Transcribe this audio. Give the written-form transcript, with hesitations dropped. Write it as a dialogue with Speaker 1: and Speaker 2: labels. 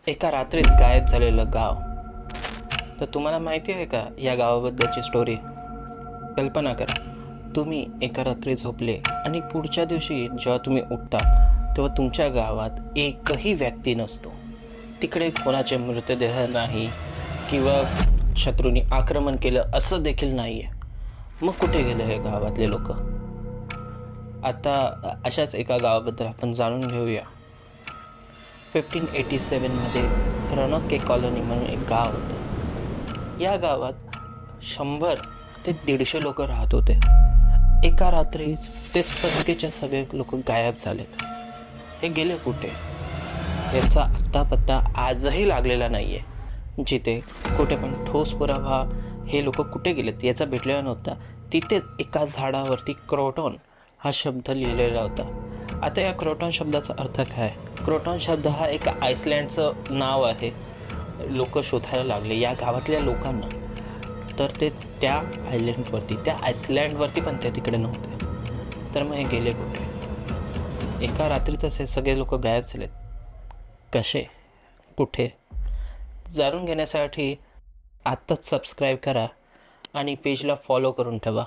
Speaker 1: एका रात्रीत गायब झालेलं गाव. तर तुम्हाला माहिती आहे का या गावाबद्दलची स्टोरी? कल्पना करा, तुम्ही एका रात्री झोपले आणि पुढच्या दिवशी जेव्हा तुम्ही उठतात तेव्हा तुमच्या गावात एकही व्यक्ती नसतो. तिकडे कोणाचे मृतदेह नाही किंवा शत्रूंनी आक्रमण केलं असं देखील नाही आहे. मग कुठे गेले हे गावातले लोक? आता अशाच एका गावाबद्दल आपण जाणून घेऊया. 1587मध्ये रनोके कॉलनी म्हणून एक गाव होतं. या गावात 100 ते 150 लोक राहत होते. एका रात्री ते सगळेच्या सगळे लोक गायब झालेत. हे गेले कुठे याचा अत्ता पत्ता आजही लागलेला नाही आहे. जिथे कुठे पण ठोस पुरावा हे लोक कुठे गेलेत याचा भेटलेला नव्हता. तिथेच एका झाडावरती क्रोटॉन हा शब्द लिहिलेला होता. आता या क्रोटॉन शब्दाचा अर्थ काय? क्रोटॉन शब्द हा एका आईसलँडचं नाव आहे. लोक शोधायला लागले या गावातल्या लोकांना, तर ते त्या आयलँडवरती, त्या आईसलँडवरती पण ते तिकडे नव्हते. तर मग हे गेले कुठे? एका रात्रीतच हे सगळे लोक गायब झालेत. कसे, कुठे? जाणून घेण्यासाठी आत्ताच सबस्क्राईब करा आणि पेजला फॉलो करून ठेवा.